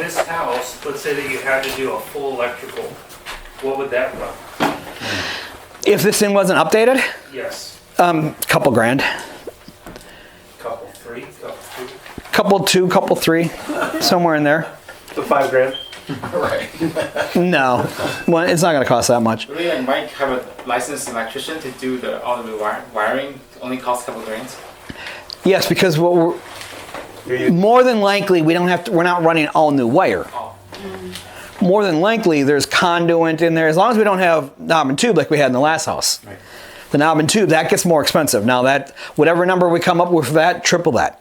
this house, let's say that you had to do a full electrical, what would that run? If this thing wasn't updated, Yes. couple grand. Couple three, couple two. Couple two, couple three, somewhere in there. The $5,000. Right. No, well, it's not going to cost that much. Really, I might have a licensed electrician to do all the wiring. Only costs a couple grand. Yes, because what more than likely we're not running all new wire. Oh. More than likely there's conduit in there, as long as we don't have knob and tube like we had in the last house. Right. The knob and tube, that gets more expensive. Now that, whatever number we come up with for that, triple that.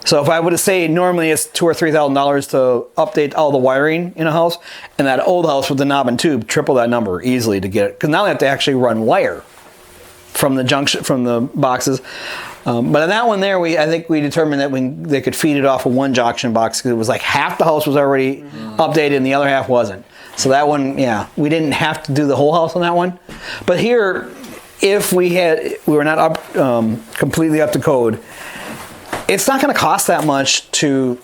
So if I would have said normally it's $2,000 or $3,000 to update all the wiring in a house, and that old house with the knob and tube, triple that number easily to get it. Because now they have to actually run wire from the junction, from the boxes. But in that one there, I think we determined that they could feed it off of one junction box, because it was like half the house was already updated and the other half wasn't. So that one, yeah, we didn't have to do the whole house on that one. But here, if we were not up completely up to code, it's not going to cost that much to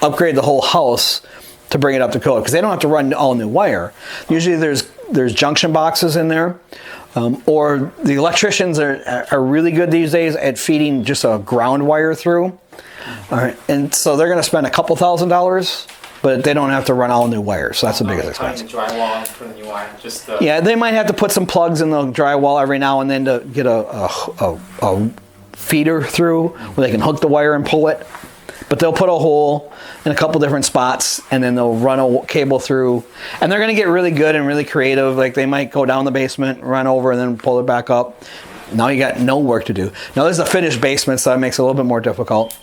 upgrade the whole house to bring it up to code, because they don't have to run all new wire. Usually there's junction boxes in there, or the electricians are really good these days at feeding just a ground wire through. All right, and so they're going to spend a couple $1,000s, but they don't have to run all new wire, so that's the biggest expense. Drywall for the new wire, just the... Yeah, they might have to put some plugs in the drywall every now and then to get a feeder through where they can hook the wire and pull it. But they'll put a hole in a couple different spots, and then they'll run a cable through. And they're going to get really good and really creative. Like they might go down the basement, run over, and then pull it back up. Now you got no work to do. Now there's a finished basement, so that makes it a little bit more difficult.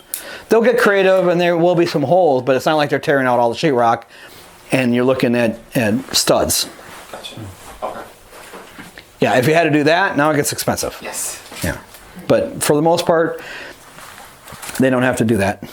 They'll get creative, and there will be some holes, but it's not like they're tearing out all the sheetrock, and you're looking at studs. Gotcha. Okay. Yeah, if you had to do that, now it gets expensive. Yes. Yeah. But for the most part, they don't have to do that.